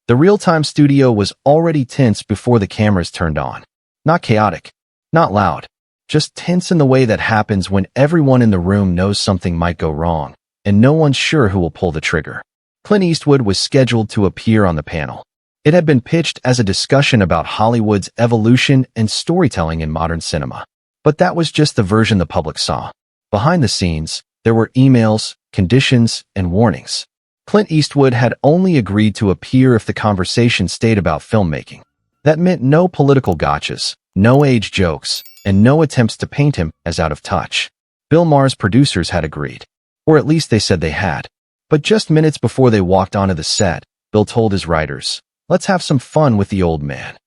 The real-time studio was already tense before the cameras turned on. Not chaotic, not loud, just tense in the way that happens when everyone in the room knows something might go wrong, and no one's sure who will pull the trigger. Clint Eastwood was scheduled to appear on the panel. It had been pitched as a discussion about Hollywood's evolution and storytelling in modern cinema. But that was just the version the public saw. Behind the scenes, there were emails, conditions, and warnings. Clint Eastwood had only agreed to appear if the conversation stayed about filmmaking. That meant no political gotchas, no age jokes, and no attempts to paint him as out of touch. Bill Maher's producers had agreed. Or at least they said they had. But just minutes before they walked onto the set, Bill told his writers, "Let's have some fun with the old man."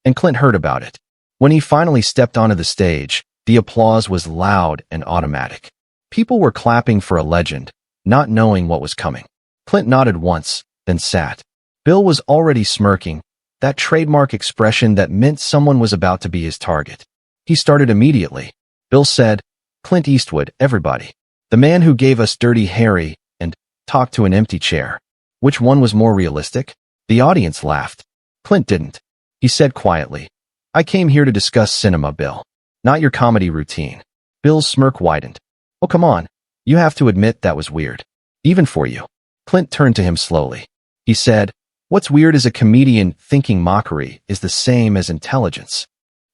And Clint heard about it. When he finally stepped onto the stage, the applause was loud and automatic. People were clapping for a legend, not knowing what was coming. Clint nodded once, then sat. Bill was already smirking, that trademark expression that meant someone was about to be his target. He started immediately. Bill said, "Clint Eastwood, everybody. The man who gave us Dirty Harry and talked to an empty chair. Which one was more realistic?" The audience laughed. Clint didn't. He said quietly, "I came here to discuss cinema, Bill. Not your comedy routine." Bill's smirk widened. "Oh, come on. You have to admit that was weird. Even for you." Clint turned to him slowly. He said, "What's weird is a comedian thinking mockery is the same as intelligence."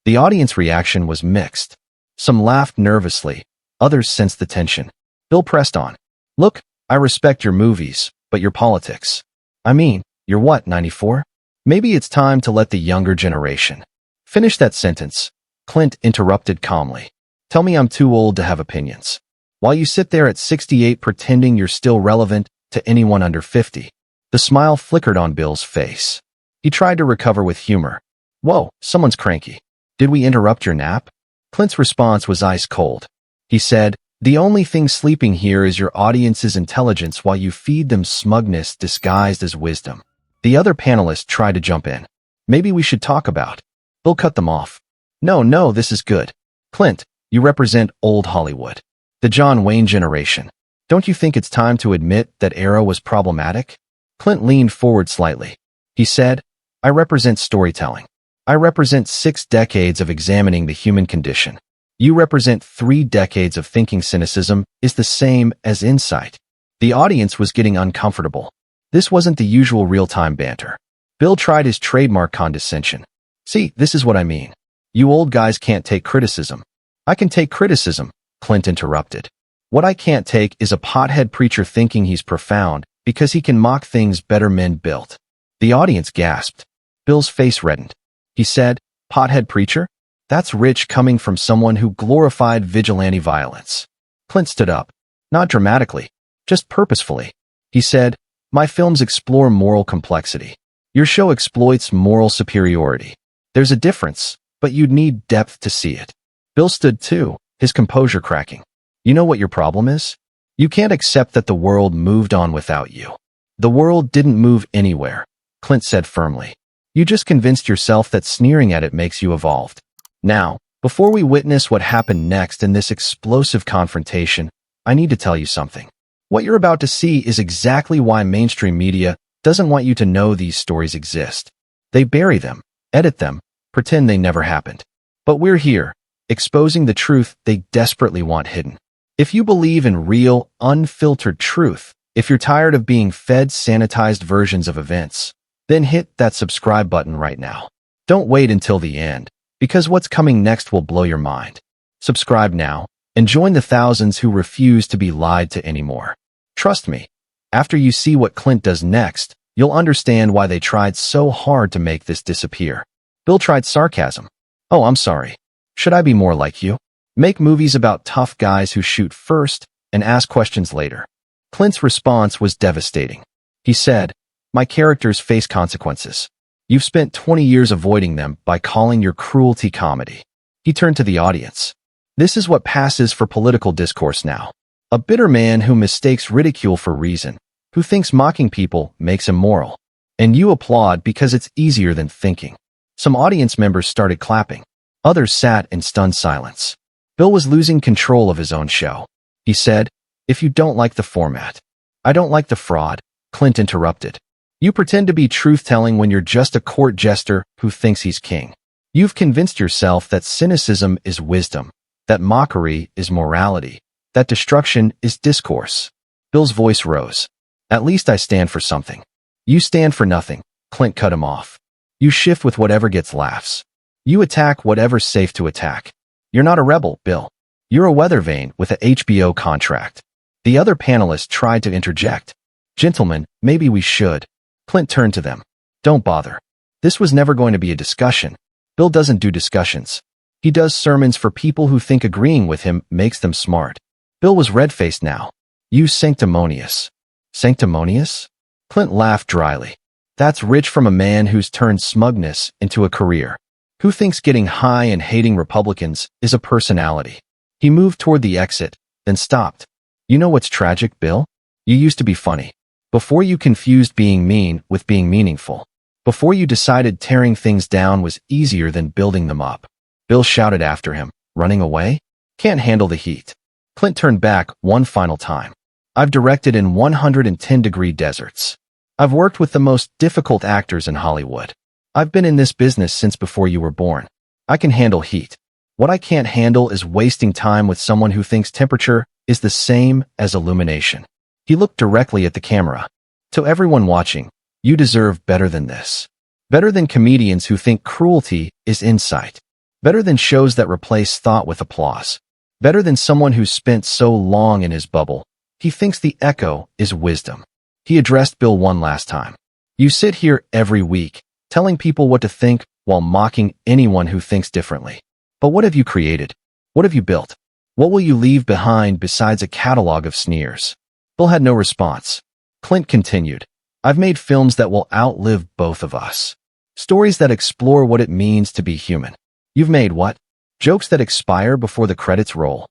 The audience reaction was mixed. Some laughed nervously, others sensed the tension. Bill pressed on. "Look, I respect your movies, but your politics. I mean, you're what, 94? Maybe it's time to let the younger generation." "Finish that sentence," Clint interrupted calmly. "Tell me I'm too old to have opinions. While you sit there at 68 pretending you're still relevant to anyone under 50. The smile flickered on Bill's face. He tried to recover with humor. "Whoa, someone's cranky. Did we interrupt your nap?" Clint's response was ice cold. He said, "The only thing sleeping here is your audience's intelligence while you feed them smugness disguised as wisdom." The other panelists tried to jump in. "Maybe we should talk about." Bill cut them off. No, this is good. Clint, you represent old Hollywood. The John Wayne generation. Don't you think it's time to admit that era was problematic?" Clint leaned forward slightly. He said, "I represent storytelling. I represent 6 decades of examining the human condition. You represent 3 decades of thinking cynicism is the same as insight." The audience was getting uncomfortable. This wasn't the usual real-time banter. Bill tried his trademark condescension. "See, this is what I mean. You old guys can't take criticism." "I can take criticism," Clint interrupted. "What I can't take is a pothead preacher thinking he's profound because he can mock things better men built." The audience gasped. Bill's face reddened. He said, "Pothead preacher? That's rich coming from someone who glorified vigilante violence." Clint stood up. Not dramatically, just purposefully. He said, "My films explore moral complexity. Your show exploits moral superiority. There's a difference, but you'd need depth to see it." Bill stood too, his composure cracking. "You know what your problem is? You can't accept that the world moved on without you." "The world didn't move anywhere," Clint said firmly. "You just convinced yourself that sneering at it makes you evolved." Now, before we witness what happened next in this explosive confrontation, I need to tell you something. What you're about to see is exactly why mainstream media doesn't want you to know these stories exist. They bury them, edit them, pretend they never happened. But we're here, exposing the truth they desperately want hidden. If you believe in real, unfiltered truth, if you're tired of being fed sanitized versions of events, then hit that subscribe button right now. Don't wait until the end, because what's coming next will blow your mind. Subscribe now, and join the thousands who refuse to be lied to anymore. Trust me, after you see what Clint does next, you'll understand why they tried so hard to make this disappear. Bill tried sarcasm. "Oh, I'm sorry. Should I be more like you? Make movies about tough guys who shoot first and ask questions later." Clint's response was devastating. He said, "My characters face consequences. You've spent 20 years avoiding them by calling your cruelty comedy." He turned to the audience. "This is what passes for political discourse now. A bitter man who mistakes ridicule for reason, who thinks mocking people makes him moral. And you applaud because it's easier than thinking." Some audience members started clapping. Others sat in stunned silence. Bill was losing control of his own show. He said, "If you don't like the format." "I don't like the fraud," Clint interrupted. You pretend to be truth-telling when you're just a court jester who thinks he's king. You've convinced yourself that cynicism is wisdom, that mockery is morality, that destruction is discourse. Bill's voice rose. At least I stand for something. You stand for nothing. Clint cut him off. You shift with whatever gets laughs. You attack whatever's safe to attack. You're not a rebel, Bill. You're a weather vane with a HBO contract. The other panelists tried to interject. Gentlemen, maybe we should. Clint turned to them. Don't bother. This was never going to be a discussion. Bill doesn't do discussions. He does sermons for people who think agreeing with him makes them smart. Bill was red-faced now. You sanctimonious. Sanctimonious? Clint laughed dryly. That's rich from a man who's turned smugness into a career. Who thinks getting high and hating Republicans is a personality. He moved toward the exit, then stopped. You know what's tragic, Bill? You used to be funny. Before you confused being mean with being meaningful. Before you decided tearing things down was easier than building them up. Bill shouted after him, running away? Can't handle the heat. Clint turned back one final time. I've directed in 110-degree deserts. I've worked with the most difficult actors in Hollywood. I've been in this business since before you were born. I can handle heat. What I can't handle is wasting time with someone who thinks temperature is the same as illumination. He looked directly at the camera. To everyone watching, you deserve better than this. Better than comedians who think cruelty is insight. Better than shows that replace thought with applause. Better than someone who's spent so long in his bubble. He thinks the echo is wisdom. He addressed Bill one last time. You sit here every week, telling people what to think while mocking anyone who thinks differently. But what have you created? What have you built? What will you leave behind besides a catalog of sneers? Bill had no response. Clint continued. I've made films that will outlive both of us. Stories that explore what it means to be human. You've made what? Jokes that expire before the credits roll.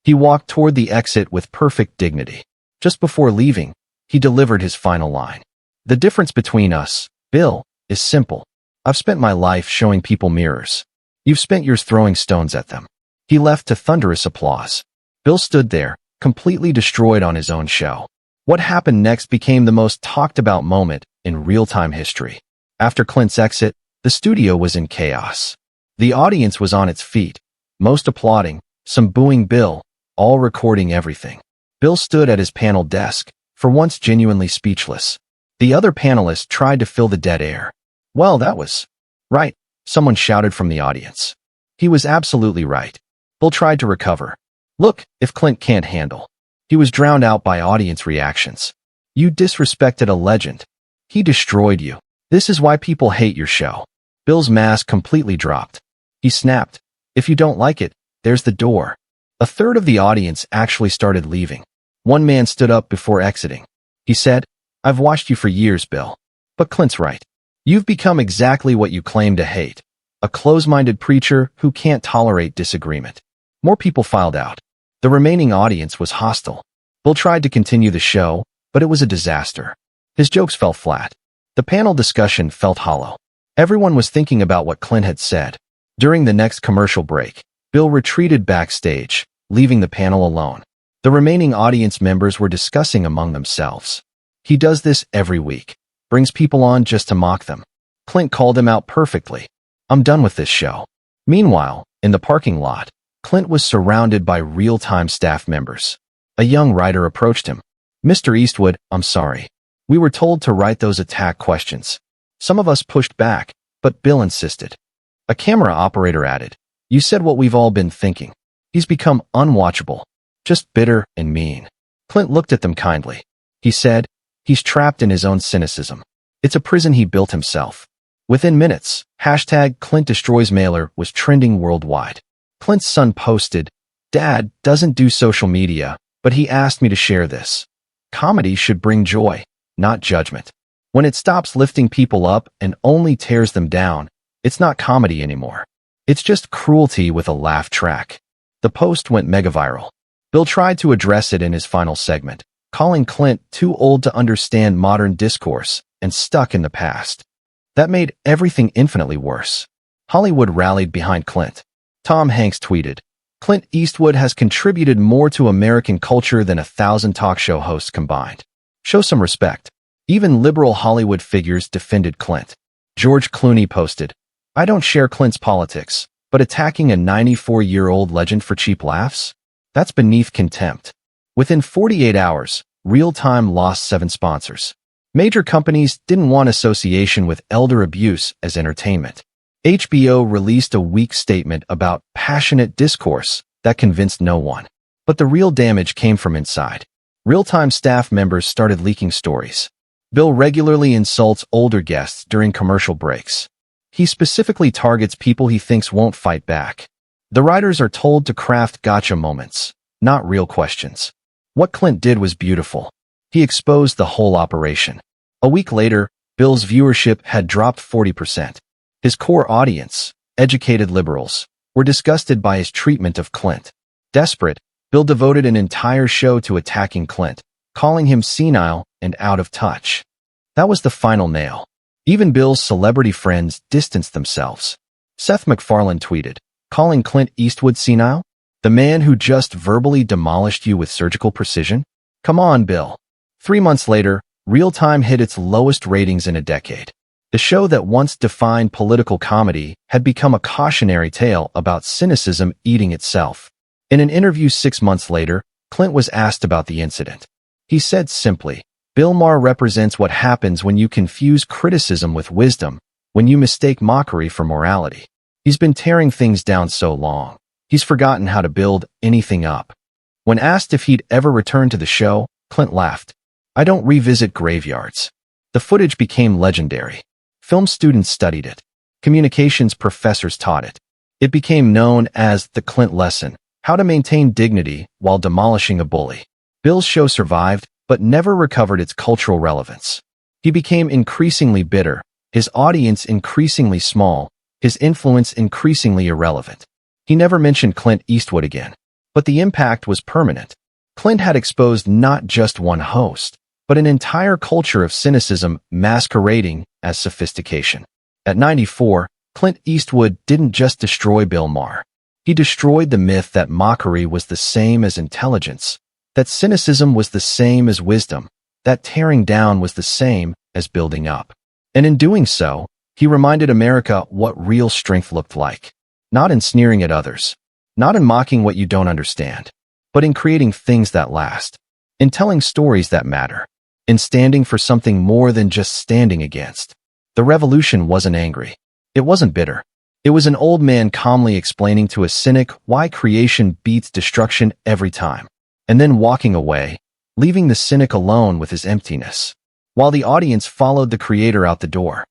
He walked toward the exit with perfect dignity. Just before leaving, he delivered his final line. The difference between us, Bill, is simple. I've spent my life showing people mirrors. You've spent yours throwing stones at them. He left to thunderous applause. Bill stood there, completely destroyed on his own show. What happened next became the most talked about moment in real-time history. After Clint's exit, the studio was in chaos. The audience was on its feet, most applauding, some booing Bill, all recording everything. Bill stood at his panel desk, for once genuinely speechless. The other panelists tried to fill the dead air. Well, that was right, someone shouted from the audience. He was absolutely right. Bill tried to recover. Look, if Clint can't handle. He was drowned out by audience reactions. You disrespected a legend. He destroyed you. This is why people hate your show. Bill's mask completely dropped. He snapped. If you don't like it, there's the door. A third of the audience actually started leaving. One man stood up before exiting. He said, I've watched you for years, Bill. But Clint's right. You've become exactly what you claim to hate. A close-minded preacher who can't tolerate disagreement. More people filed out. The remaining audience was hostile. Bill tried to continue the show, but it was a disaster. His jokes fell flat. The panel discussion felt hollow. Everyone was thinking about what Clint had said. During the next commercial break, Bill retreated backstage, leaving the panel alone. The remaining audience members were discussing among themselves. He does this every week. Brings people on just to mock them. Clint called him out perfectly. I'm done with this show. Meanwhile, in the parking lot, Clint was surrounded by real-time staff members. A young writer approached him. Mr. Eastwood, I'm sorry. We were told to write those attack questions. Some of us pushed back, but Bill insisted. A camera operator added, You said what we've all been thinking. He's become unwatchable. Just bitter and mean. Clint looked at them kindly. He said, He's trapped in his own cynicism. It's a prison he built himself. Within minutes, #ClintDestroysMailer was trending worldwide. Clint's son posted, Dad doesn't do social media, but he asked me to share this. Comedy should bring joy, not judgment. When it stops lifting people up and only tears them down, it's not comedy anymore. It's just cruelty with a laugh track. The post went mega viral. Bill tried to address it in his final segment, calling Clint too old to understand modern discourse and stuck in the past. That made everything infinitely worse. Hollywood rallied behind Clint. Tom Hanks tweeted, Clint Eastwood has contributed more to American culture than 1,000 talk show hosts combined. Show some respect. Even liberal Hollywood figures defended Clint. George Clooney posted, "I don't share Clint's politics, but attacking a 94-year-old legend for cheap laughs? That's beneath contempt." Within 48 hours, Real Time lost 7 sponsors. Major companies didn't want association with elder abuse as entertainment. HBO released a weak statement about passionate discourse that convinced no one. But the real damage came from inside. Real Time staff members started leaking stories. Bill regularly insults older guests during commercial breaks. He specifically targets people he thinks won't fight back. The writers are told to craft gotcha moments, not real questions. What Clint did was beautiful. He exposed the whole operation. A week later, Bill's viewership had dropped 40%. His core audience, educated liberals, were disgusted by his treatment of Clint. Desperate, Bill devoted an entire show to attacking Clint, calling him senile and out of touch. That was the final nail. Even Bill's celebrity friends distanced themselves. Seth MacFarlane tweeted, calling Clint Eastwood senile? The man who just verbally demolished you with surgical precision? Come on, Bill. 3 months later, Real Time hit its lowest ratings in a decade. The show that once defined political comedy had become a cautionary tale about cynicism eating itself. In an interview 6 months later, Clint was asked about the incident. He said simply, "Bill Maher represents what happens when you confuse criticism with wisdom, when you mistake mockery for morality. He's been tearing things down so long. He's forgotten how to build anything up." When asked if he'd ever return to the show, Clint laughed. "I don't revisit graveyards." The footage became legendary. Film students studied it. Communications professors taught it. It became known as the Clint lesson, how to maintain dignity while demolishing a bully. Bill's show survived, but never recovered its cultural relevance. He became increasingly bitter, his audience increasingly small, his influence increasingly irrelevant. He never mentioned Clint Eastwood again. But the impact was permanent. Clint had exposed not just one host, but an entire culture of cynicism masquerading as sophistication. At 94, Clint Eastwood didn't just destroy Bill Maher. He destroyed the myth that mockery was the same as intelligence, that cynicism was the same as wisdom, that tearing down was the same as building up. And in doing so, he reminded America what real strength looked like. Not in sneering at others, not in mocking what you don't understand, but in creating things that last, in telling stories that matter, in standing for something more than just standing against. The revolution wasn't angry. It wasn't bitter. It was an old man calmly explaining to a cynic why creation beats destruction every time, and then walking away, leaving the cynic alone with his emptiness, while the audience followed the creator out the door.